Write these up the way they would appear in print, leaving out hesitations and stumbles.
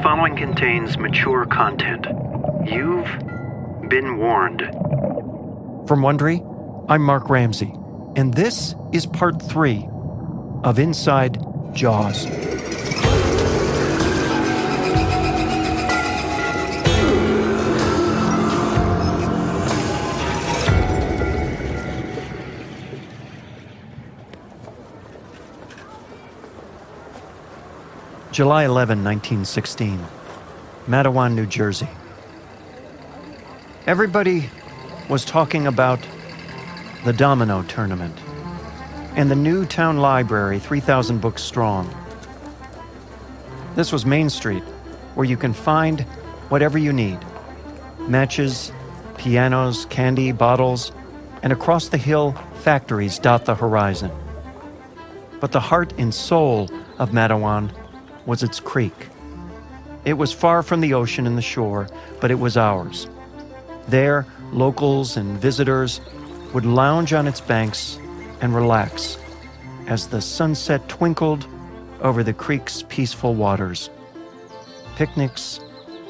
following contains mature content. You've been warned. From Wondery, I'm Mark Ramsey, and this is part 3 of Inside Jaws. July 11, 1916, Matawan, New Jersey. Everybody was talking about the domino tournament and the new town library, 3,000 books strong. This was Main Street, where you can find whatever you need. Matches, pianos, candy, bottles, and across the hill, factories dot the horizon. But the heart and soul of Matawan was its creek. It was far from the ocean and the shore, but it was ours. There, locals and visitors would lounge on its banks and relax as the sunset twinkled over the creek's peaceful waters. Picnics,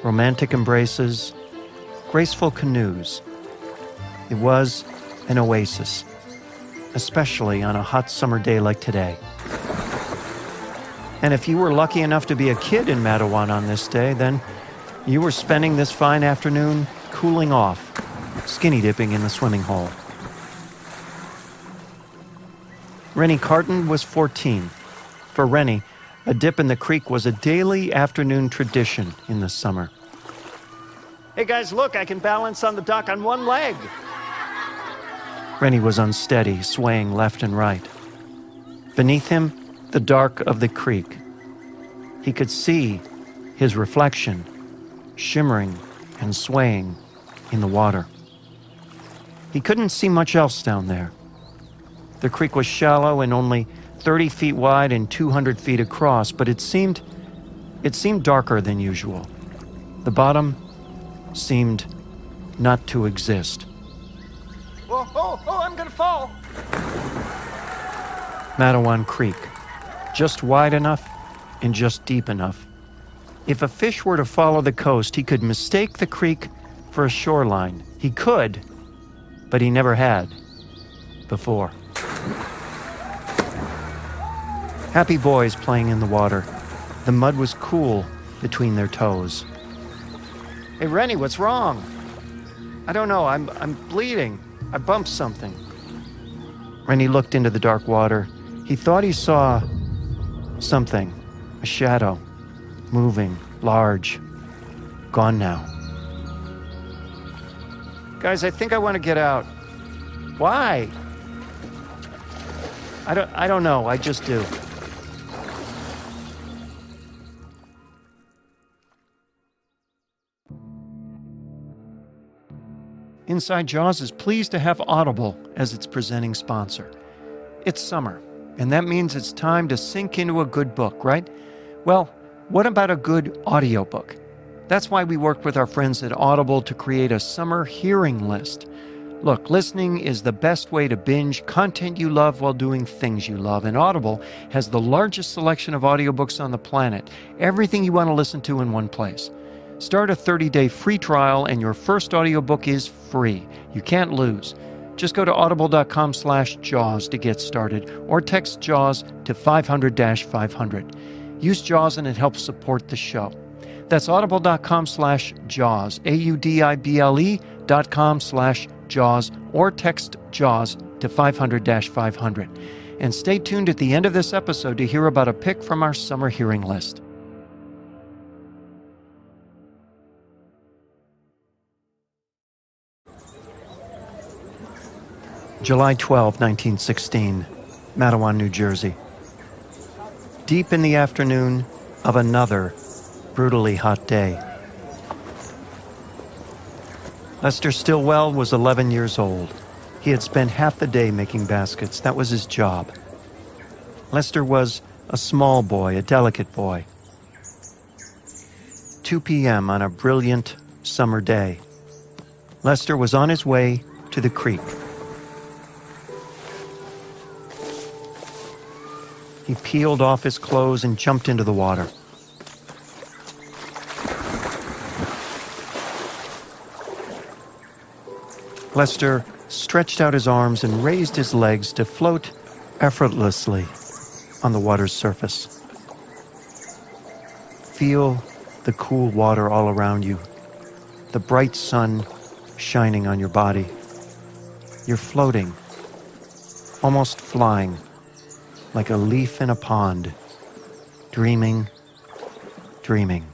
romantic embraces, graceful canoes. It was an oasis, especially on a hot summer day like today. And if you were lucky enough to be a kid in Matawan on this day, then you were spending this fine afternoon cooling off, skinny dipping in the swimming hole. Rennie Carton was 14. For Rennie, a dip in the creek was a daily afternoon tradition in the summer. Hey guys, look, I can balance on the dock on one leg. Rennie was unsteady, swaying left and right. Beneath him, the dark of the creek. He could see his reflection shimmering and swaying in the water. He couldn't see much else down there. The creek was shallow and only 30 feet wide and 200 feet across, but it seemed darker than usual. The bottom seemed not to exist. Oh, I'm gonna fall! Matawan Creek. Just wide enough and just deep enough. If a fish were to follow the coast, he could mistake the creek for a shoreline. He could, but he never had before. Happy boys playing in the water. The mud was cool between their toes. Hey, Rennie, what's wrong? I don't know, I'm bleeding. I bumped something. Rennie looked into the dark water. He thought he saw something, a shadow, moving, large, gone now. Guys, I think I want to get out. Why? I don't know, I just do. Inside Jaws is pleased to have Audible as its presenting sponsor. It's summer, and that means it's time to sink into a good book, right? Well, what about a good audiobook? That's why we worked with our friends at Audible to create a summer hearing list. Look, listening is the best way to binge content you love while doing things you love, and Audible has the largest selection of audiobooks on the planet. Everything you want to listen to in one place. Start a 30-day free trial, and your first audiobook is free. You can't lose. Just go to audible.com/JAWS to get started, or text JAWS to 500-500. Use JAWS and it helps support the show. That's audible.com/JAWS, audible.com/JAWS, or text JAWS to 500-500. And stay tuned at the end of this episode to hear about a pick from our summer hearing list. July 12, 1916, Matawan, New Jersey. Deep in the afternoon of another brutally hot day. Lester Stillwell was 11 years old. He had spent half the day making baskets. That was his job. Lester was a small boy, a delicate boy. 2 p.m. on a brilliant summer day. Lester was on his way to the creek. He peeled off his clothes and jumped into the water. Lester stretched out his arms and raised his legs to float effortlessly on the water's surface. Feel the cool water all around you, the bright sun shining on your body. You're floating, almost flying, like a leaf in a pond, dreaming, dreaming.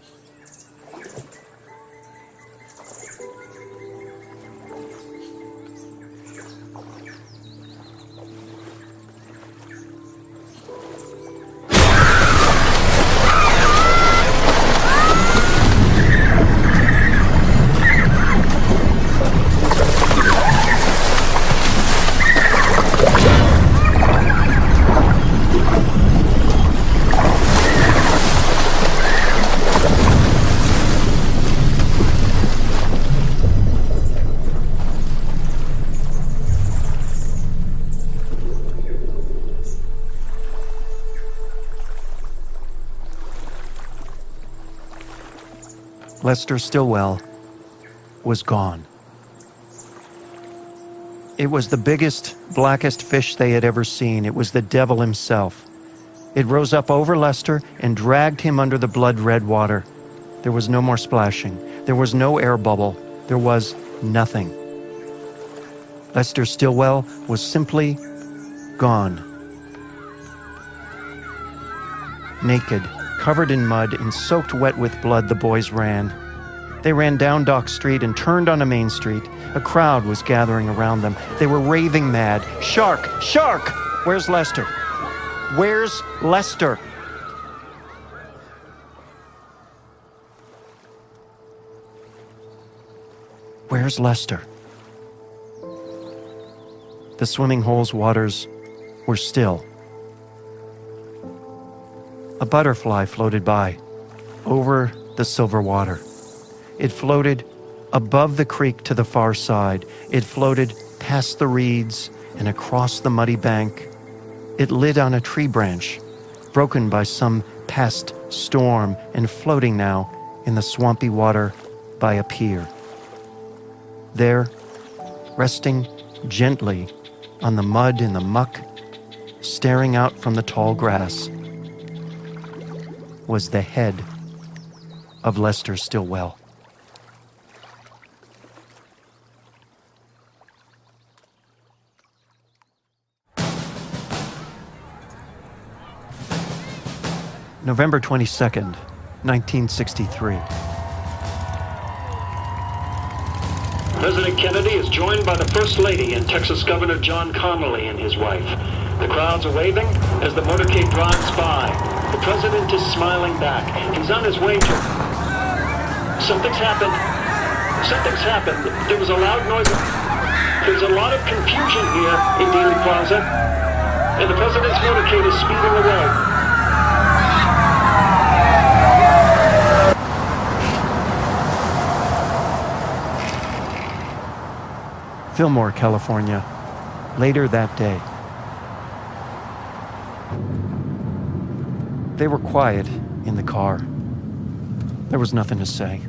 Lester Stillwell was gone. It was the biggest, blackest fish they had ever seen. It was the devil himself. It rose up over Lester and dragged him under the blood-red water. There was no more splashing. There was no air bubble. There was nothing. Lester Stillwell was simply gone. Naked, covered in mud and soaked wet with blood, the boys ran. They ran down Dock Street and turned on a main street. A crowd was gathering around them. They were raving mad. Shark! Shark! Where's Lester? Where's Lester? Where's Lester? The swimming hole's waters were still. A butterfly floated by, over the silver water. It floated above the creek to the far side. It floated past the reeds and across the muddy bank. It lit on a tree branch, broken by some past storm and floating now in the swampy water by a pier. There, resting gently on the mud and the muck, staring out from the tall grass, was the head of Lester Stillwell. November 22nd, 1963. President Kennedy is joined by the First Lady and Texas Governor John Connally and his wife. The crowds are waving as the motorcade drives by. The president is smiling back. He's on his way to... Something's happened. Something's happened. There was a loud noise. There's a lot of confusion here in Dealey Plaza. And the president's motorcade is speeding away. Fillmore, California, later that day. They were quiet in the car. There was nothing to say,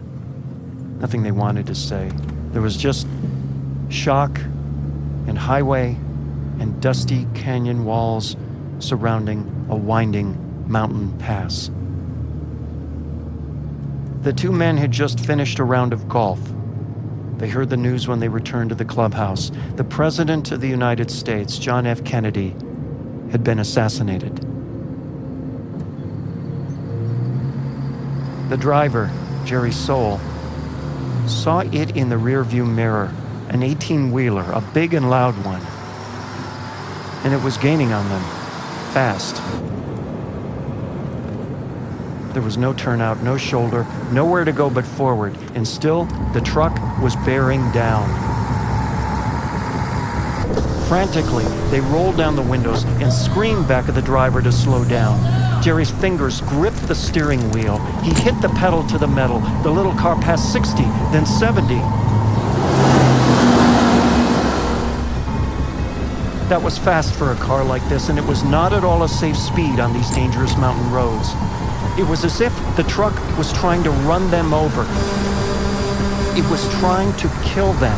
nothing they wanted to say. There was just shock and highway and dusty canyon walls surrounding a winding mountain pass. The two men had just finished a round of golf. They heard the news when they returned to the clubhouse. The President of the United States, John F. Kennedy, had been assassinated. The driver, Jerry Soule, saw it in the rearview mirror, an 18-wheeler, a big and loud one. And it was gaining on them, fast. There was no turnout, no shoulder, nowhere to go but forward, and still the truck was bearing down. Frantically, they rolled down the windows and screamed back at the driver to slow down. Jerry's fingers gripped the steering wheel. He hit the pedal to the metal. The little car passed 60, then 70. That was fast for a car like this, and it was not at all a safe speed on these dangerous mountain roads. It was as if the truck was trying to run them over. It was trying to kill them.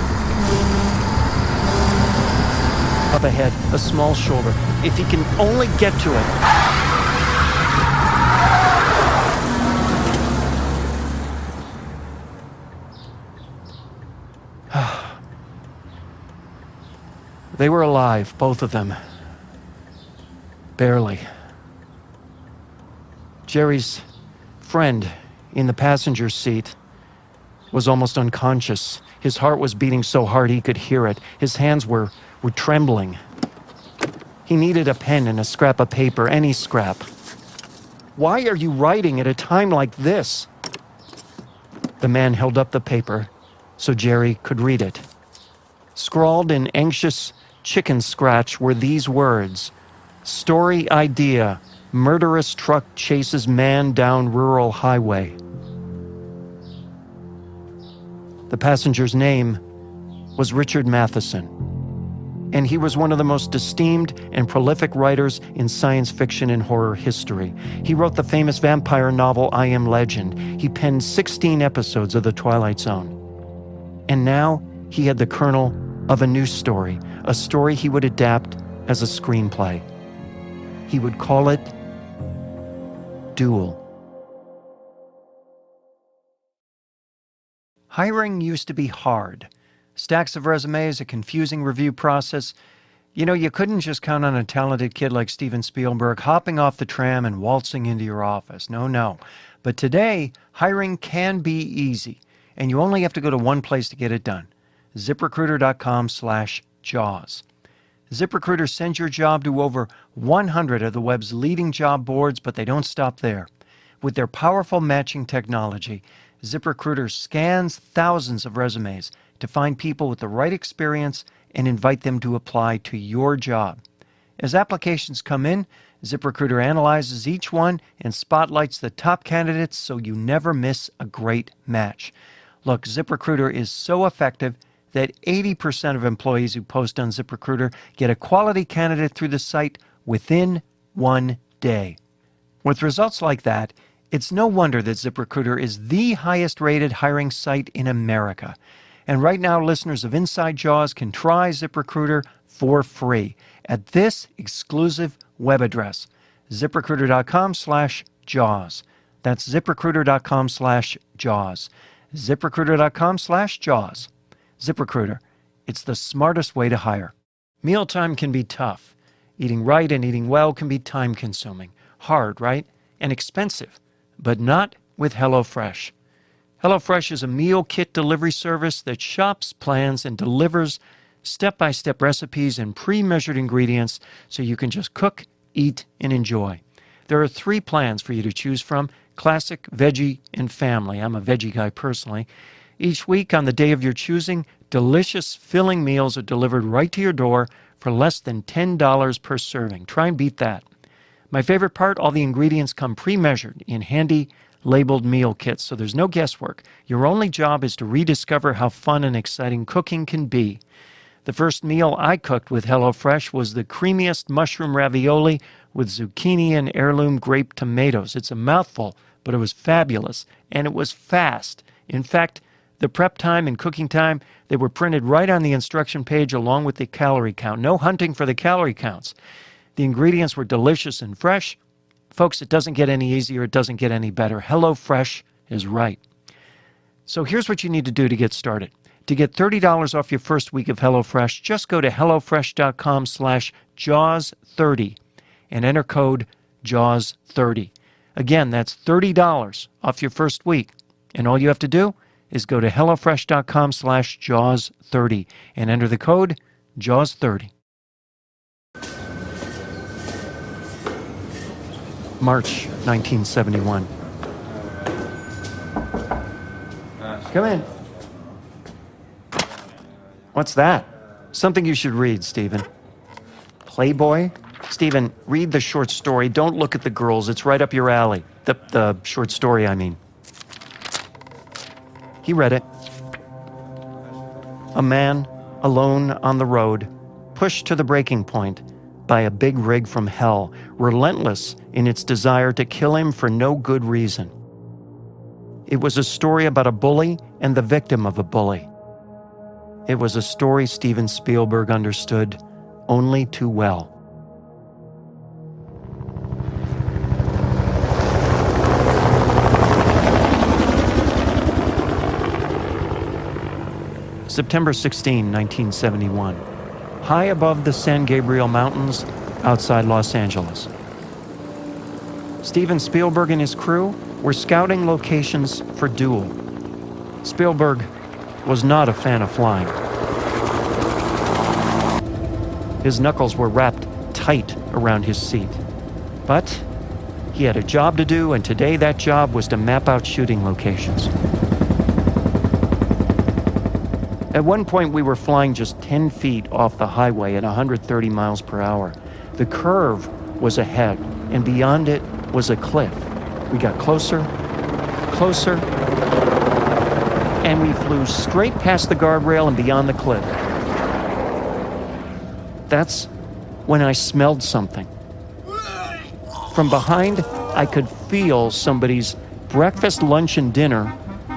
Up ahead, a small shoulder. If he can only get to it. They were alive, both of them. Barely. Jerry's friend in the passenger seat was almost unconscious. His heart was beating so hard he could hear it. His hands were trembling. He needed a pen and a scrap of paper, any scrap. Why are you writing at a time like this? The man held up the paper so Jerry could read it. Scrawled in anxious chicken scratch were these words: "Story idea. Murderous truck chases man down rural highway." The passenger's name was Richard Matheson, and he was one of the most esteemed and prolific writers in science fiction and horror history. He wrote the famous vampire novel I Am Legend. He penned 16 episodes of The Twilight Zone. And now he had the kernel of a new story, a story he would adapt as a screenplay. He would call it Duel. Hiring used to be hard. Stacks of resumes, a confusing review process. You know, you couldn't just count on a talented kid like Steven Spielberg hopping off the tram and waltzing into your office. No. But today, hiring can be easy, and you only have to go to one place to get it done: ZipRecruiter.com/JAWS. ZipRecruiter sends your job to over 100 of the web's leading job boards, but they don't stop there. With their powerful matching technology, ZipRecruiter scans thousands of resumes to find people with the right experience and invite them to apply to your job. As applications come in, ZipRecruiter analyzes each one and spotlights the top candidates so you never miss a great match. Look, ZipRecruiter is so effective that 80% of employees who post on ZipRecruiter get a quality candidate through the site within 1 day. With results like that, it's no wonder that ZipRecruiter is the highest-rated hiring site in America. And right now, listeners of Inside Jaws can try ZipRecruiter for free at this exclusive web address, ZipRecruiter.com/JAWS. That's ZipRecruiter.com/JAWS. ZipRecruiter.com/JAWS. ZipRecruiter, it's the smartest way to hire. Mealtime can be tough. Eating right and eating well can be time-consuming, hard, right? And expensive, but not with HelloFresh. HelloFresh is a meal kit delivery service that shops, plans, and delivers step-by-step recipes and pre-measured ingredients so you can just cook, eat, and enjoy. There are 3 plans for you to choose from: classic, veggie, and family. I'm a veggie guy personally. Each week on the day of your choosing, delicious, filling meals are delivered right to your door for less than $10 per serving. Try and beat that. My favorite part, all the ingredients come pre-measured in handy labeled meal kits, so there's no guesswork. Your only job is to rediscover how fun and exciting cooking can be. The first meal I cooked with HelloFresh was the creamiest mushroom ravioli with zucchini and heirloom grape tomatoes. It's a mouthful, but it was fabulous, and it was fast. In fact, the prep time and cooking time, they were printed right on the instruction page along with the calorie count. No hunting for the calorie counts. The ingredients were delicious and fresh. Folks, it doesn't get any easier. It doesn't get any better. HelloFresh is right. So here's what you need to do to get started. To get $30 off your first week of HelloFresh, just go to HelloFresh.com/JAWS30 and enter code JAWS30. Again, that's $30 off your first week. And all you have to do is go to HelloFresh.com/JAWS30 and enter the code JAWS30. March 1971. Come in. What's that? Something you should read, Stephen. Playboy? Stephen, read the short story. Don't look at the girls. It's right up your alley. The short story, I mean. He read it. A man, alone on the road, pushed to the breaking point by a big rig from hell, relentless in its desire to kill him for no good reason. It was a story about a bully and the victim of a bully. It was a story Steven Spielberg understood only too well. September 16, 1971. High above the San Gabriel Mountains outside Los Angeles. Steven Spielberg and his crew were scouting locations for Duel. Spielberg was not a fan of flying. His knuckles were wrapped tight around his seat. But he had a job to do, and today that job was to map out shooting locations. At one point, we were flying just 10 feet off the highway at 130 miles per hour. The curve was ahead, and beyond it was a cliff. We got closer, closer, and we flew straight past the guardrail and beyond the cliff. That's when I smelled something. From behind, I could feel somebody's breakfast, lunch, and dinner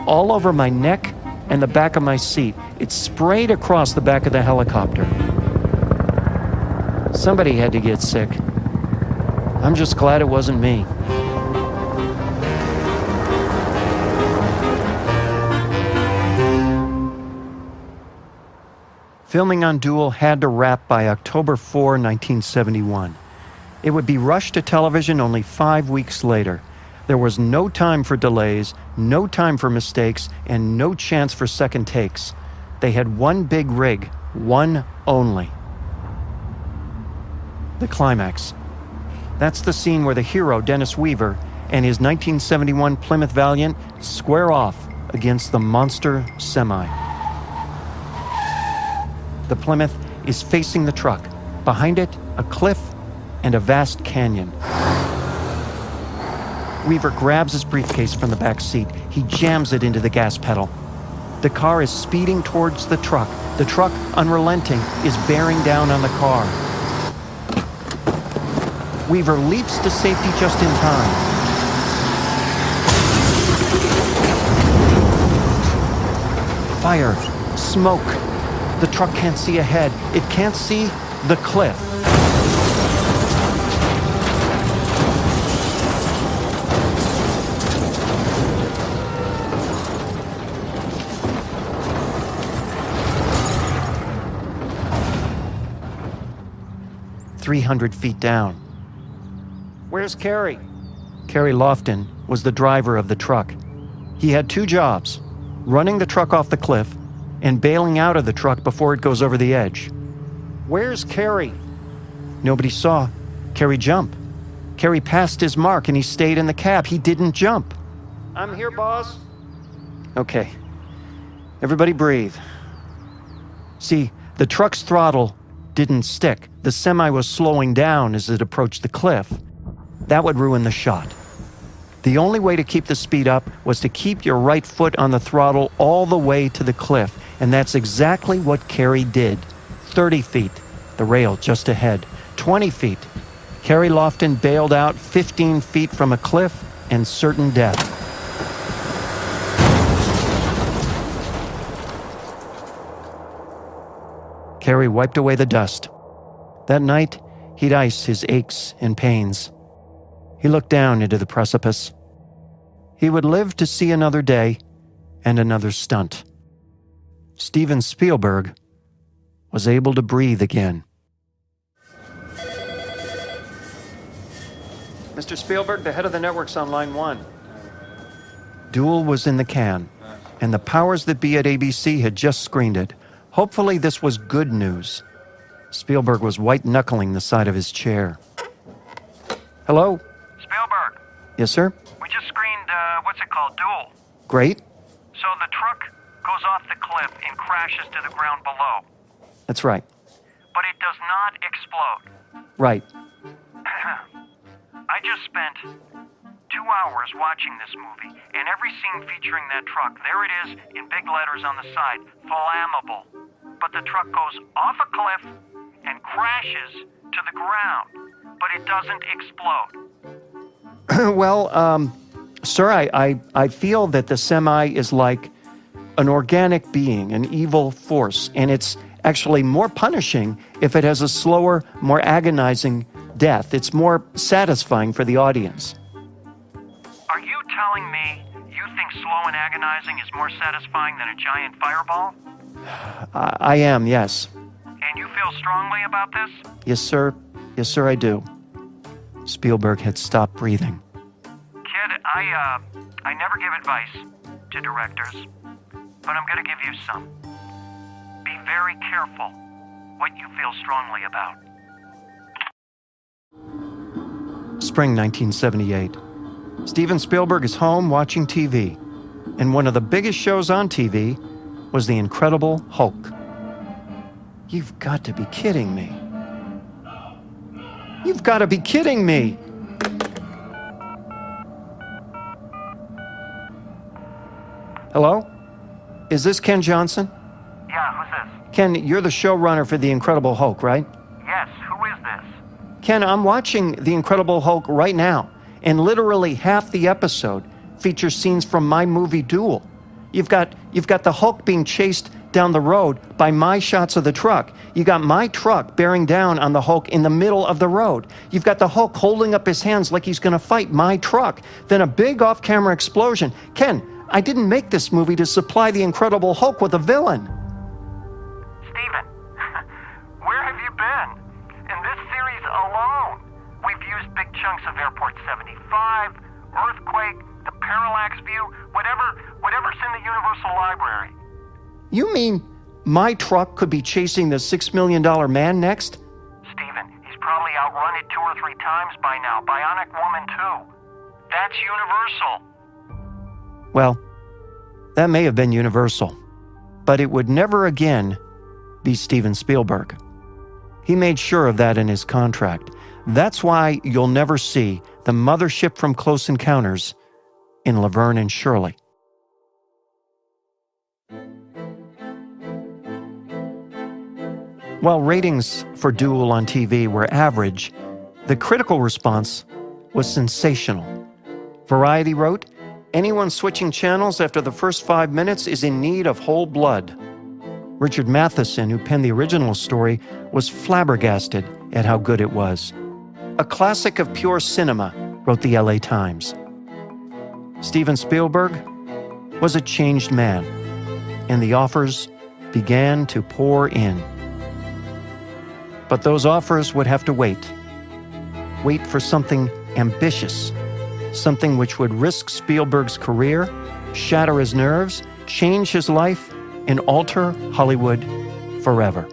all over my neck and the back of my seat. It sprayed across the back of the helicopter. Somebody had to get sick. I'm just glad it wasn't me. Filming on Duel had to wrap by October 4, 1971. It would be rushed to television only 5 weeks later. There was no time for delays, no time for mistakes, and no chance for second takes. They had one big rig, one only. The climax. That's the scene where the hero, Dennis Weaver, and his 1971 Plymouth Valiant square off against the monster semi. The Plymouth is facing the truck. Behind it, a cliff and a vast canyon. Weaver grabs his briefcase from the back seat. He jams it into the gas pedal. The car is speeding towards the truck. The truck, unrelenting, is bearing down on the car. Weaver leaps to safety just in time. Fire, smoke. The truck can't see ahead. It can't see the cliff. "300 feet down. Where's Carrie?" Carrie Lofton was the driver of the truck. He had two jobs, running the truck off the cliff and bailing out of the truck before it goes over the edge. "Where's Carrie?" Nobody saw Carrie jump. Carrie passed his mark and he stayed in the cab. He didn't jump. "I'm here, boss." Okay. Everybody breathe. See, the truck's throttle didn't stick. The semi was slowing down as it approached the cliff. That would ruin the shot. The only way to keep the speed up was to keep your right foot on the throttle all the way to the cliff, and that's exactly what Carrie did. 30 feet, the rail just ahead. 20 feet. Carrie Lofton bailed out 15 feet from a cliff and certain death. Carrie wiped away the dust. That night, he'd iced his aches and pains. He looked down into the precipice. He would live to see another day and another stunt. Steven Spielberg was able to breathe again. "Mr. Spielberg, the head of the network's on line 1. Duel was in the can, and the powers that be at ABC had just screened it. Hopefully this was good news. Spielberg was white-knuckling the side of his chair. "Hello?" "Spielberg, "Yes, sir?" we just screened, what's it called, Duel. "Great." So the truck goes off the cliff and crashes to the ground below. "That's right." But it does not explode. "Right." I just spent 2 hours watching this movie, and every scene featuring that truck, there it is in big letters on the side, flammable. But the truck goes off a cliff and crashes to the ground, but it doesn't explode. Well, sir, I feel that the semi is like an organic being, an evil force, and it's actually more punishing if it has a slower, more agonizing death. It's more satisfying for the audience. Are you telling me you think slow and agonizing is more satisfying than a giant fireball? I am, yes. And you feel strongly about this? Yes, sir. Yes, sir, I do. Spielberg had stopped breathing. Kid, I never give advice to directors, but I'm going to give you some. Be very careful what you feel strongly about. Spring 1978. Steven Spielberg is home watching TV, and one of the biggest shows on TV was The Incredible Hulk. You've got to be kidding me. You've got to be kidding me. Hello? Is this Ken Johnson? Yeah, who's this? Ken, you're the showrunner for The Incredible Hulk, right? Yes, who is this? Ken, I'm watching The Incredible Hulk right now, and literally half the episode features scenes from my movie Duel. You've got the Hulk being chased down the road by my shots of the truck. You got my truck bearing down on the Hulk in the middle of the road. You've got the Hulk holding up his hands like he's going to fight my truck. Then a big off-camera explosion. Ken, I didn't make this movie to supply the Incredible Hulk with a villain. Steven, where have you been? In this series alone, we've used big chunks of Airport 75, Earthquake, the Parallax View, whatever's in the Universal Library. You mean my truck could be chasing the $6 million man next? Steven, he's probably outrun it 2 or 3 times by now. Bionic Woman too. That's Universal. Well, that may have been Universal, but it would never again be Steven Spielberg. He made sure of that in his contract. That's why you'll never see the mothership from Close Encounters in Laverne and Shirley. While ratings for Duel on TV were average, the critical response was sensational. Variety wrote, "Anyone switching channels after the first 5 minutes is in need of whole blood." Richard Matheson, who penned the original story, was flabbergasted at how good it was. "A classic of pure cinema," wrote the LA Times. Steven Spielberg was a changed man, and the offers began to pour in. But those offers would have to wait. Wait for something ambitious, something which would risk Spielberg's career, shatter his nerves, change his life, and alter Hollywood forever.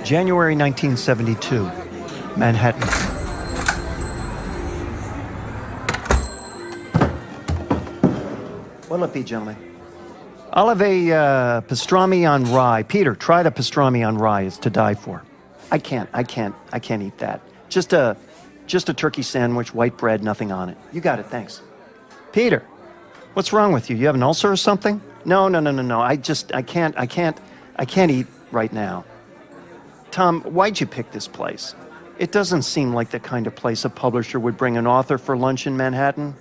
January 1972, Manhattan. What'll it be, gentlemen? I'll have a pastrami on rye. Peter, try the pastrami on rye. It's to die for. I can't eat that. Just a turkey sandwich, white bread, nothing on it. You got it, thanks. Peter, what's wrong with you? You have an ulcer or something? No. I can't eat right now. Tom, why'd you pick this place? It doesn't seem like the kind of place a publisher would bring an author for lunch in Manhattan.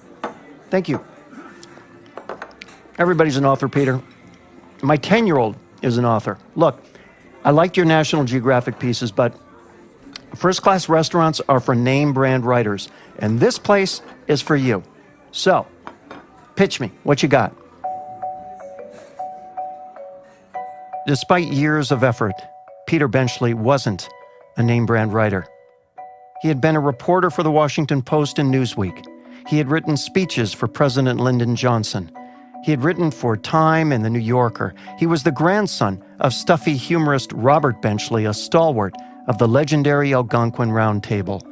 Thank you. Everybody's an author, Peter. My 10-year-old is an author. Look, I liked your National Geographic pieces, but first-class restaurants are for name-brand writers, and this place is for you. So, pitch me. What you got? Despite years of effort, Peter Benchley wasn't a name-brand writer. He had been a reporter for the Washington Post and Newsweek. He had written speeches for President Lyndon Johnson. He had written for Time and The New Yorker. He was the grandson of stuffy humorist Robert Benchley, a stalwart of the legendary Algonquin Round Table.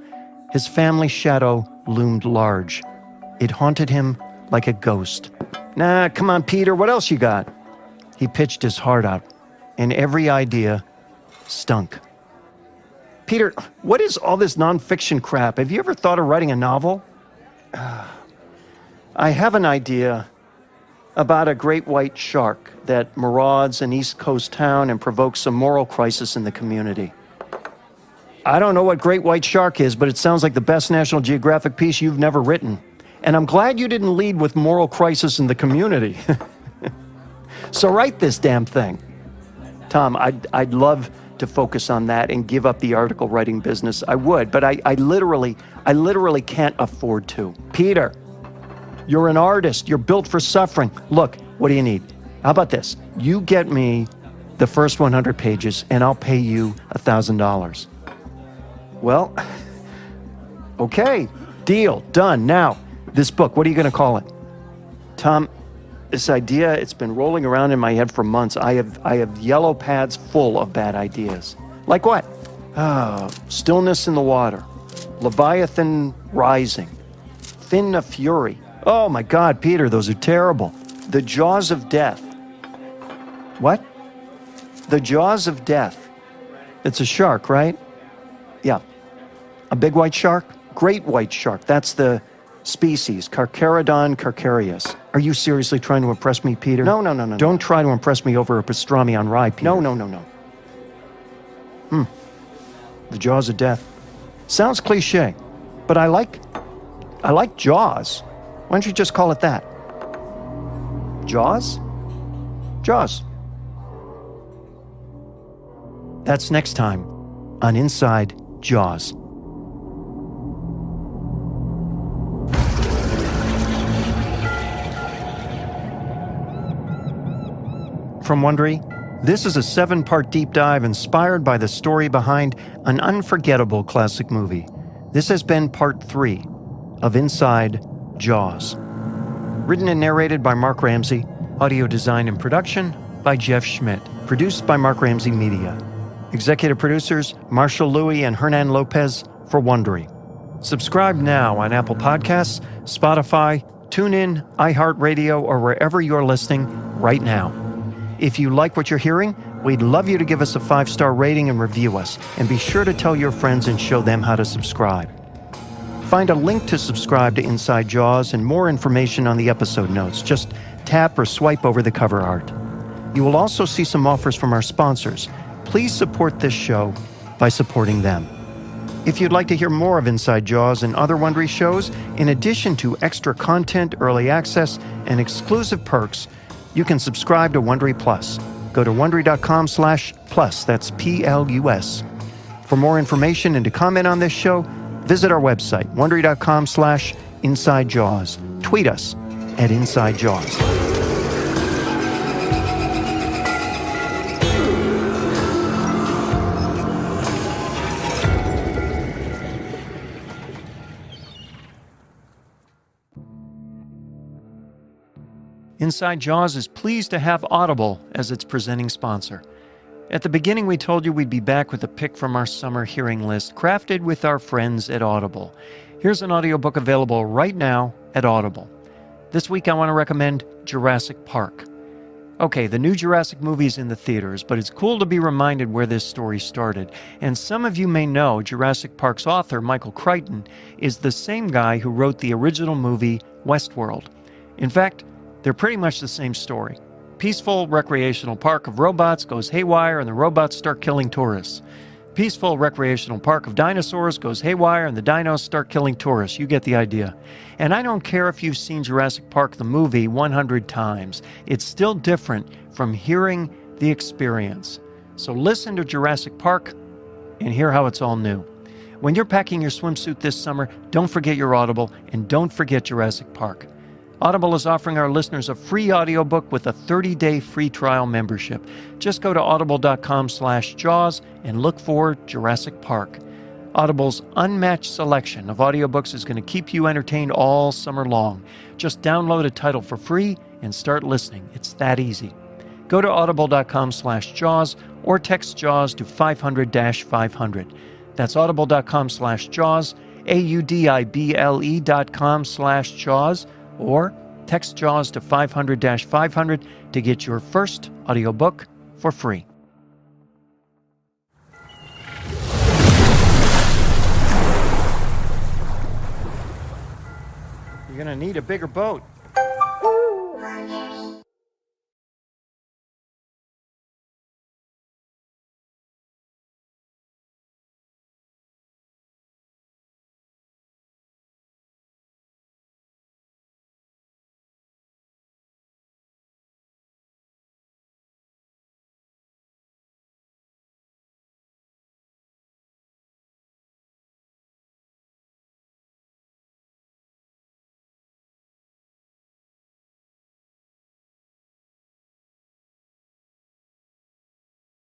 His family shadow loomed large. It haunted him like a ghost. Nah, come on, Peter, what else you got? He pitched his heart out, and every idea stunk. Peter, what is all this nonfiction crap? Have you ever thought of writing a novel? I have an idea about a great white shark that marauds an East Coast town and provokes a moral crisis in the community. I don't know what Great White Shark is, but it sounds like the best National Geographic piece you've never written. And I'm glad you didn't lead with moral crisis in the community. So write this damn thing. Tom, I'd love to focus on that and give up the article writing business. I would, but I literally can't afford to. Peter, you're an artist. You're built for suffering. Look, what do you need? How about this? You get me the first 100 pages and I'll pay you $1,000. Well, okay, deal, done. Now, this book, what are you going to call it? Tom, this idea, it's been rolling around in my head for months. I have yellow pads full of bad ideas. Like what? Stillness in the Water, Leviathan Rising, Fin of Fury. Oh my God, Peter, those are terrible. The Jaws of Death. What? The Jaws of Death. It's a shark, right? Yeah. A big white shark? Great white shark. That's the species, Carcharodon carcharias. Are you seriously trying to impress me, Peter? No. Don't try to impress me over a pastrami on rye, Peter. No. The Jaws of Death. Sounds cliche, but I like Jaws. Why don't you just call it that? Jaws? Jaws. That's next time on Inside Jaws. From Wondery, this is a 7-part deep dive inspired by the story behind an unforgettable classic movie. This has been part 3 of Inside Jaws. Written and narrated by Mark Ramsey, audio design and production by Jeff Schmidt, produced by Mark Ramsey Media. Executive producers Marshall Louis and Hernan Lopez for Wondery. Subscribe now on Apple Podcasts, Spotify, TuneIn, iHeartRadio, or wherever you're listening right now. If you like what you're hearing, we'd love you to give us a 5-star rating and review us, and be sure to tell your friends and show them how to subscribe. Find a link to subscribe to Inside Jaws and more information on the episode notes. Just tap or swipe over the cover art. You will also see some offers from our sponsors. Please support this show by supporting them. If you'd like to hear more of Inside Jaws and other Wondery shows, in addition to extra content, early access, and exclusive perks, you can subscribe to Wondery Plus. Go to Wondery.com/plus, that's Plus. For more information and to comment on this show, visit our website, Wondery.com/InsideJaws. Tweet us at Inside Jaws. Inside Jaws is pleased to have Audible as its presenting sponsor. At the beginning, we told you we'd be back with a pick from our summer hearing list, crafted with our friends at Audible. Here's an audiobook available right now at Audible. This week, I want to recommend Jurassic Park. Okay, the new Jurassic movie's in the theaters, but it's cool to be reminded where this story started. And some of you may know Jurassic Park's author, Michael Crichton, is the same guy who wrote the original movie, Westworld. In fact, they're pretty much the same story. Peaceful recreational park of robots goes haywire and the robots start killing tourists. Peaceful recreational park of dinosaurs goes haywire and the dinos start killing tourists. You get the idea. And I don't care if you've seen Jurassic Park the movie 100 times. It's still different from hearing the experience. So listen to Jurassic Park and hear how it's all new. When you're packing your swimsuit this summer, don't forget your Audible and don't forget Jurassic Park. Audible is offering our listeners a free audiobook with a 30-day free trial membership. Just go to audible.com/jaws and look for Jurassic Park. Audible's unmatched selection of audiobooks is going to keep you entertained all summer long. Just download a title for free and start listening. It's that easy. Go to audible.com/jaws or text JAWS to 500-500. That's audible.com/jaws, audible.com/jaws, or text JAWS to 500-500 to get your first audiobook for free. You're going to need a bigger boat.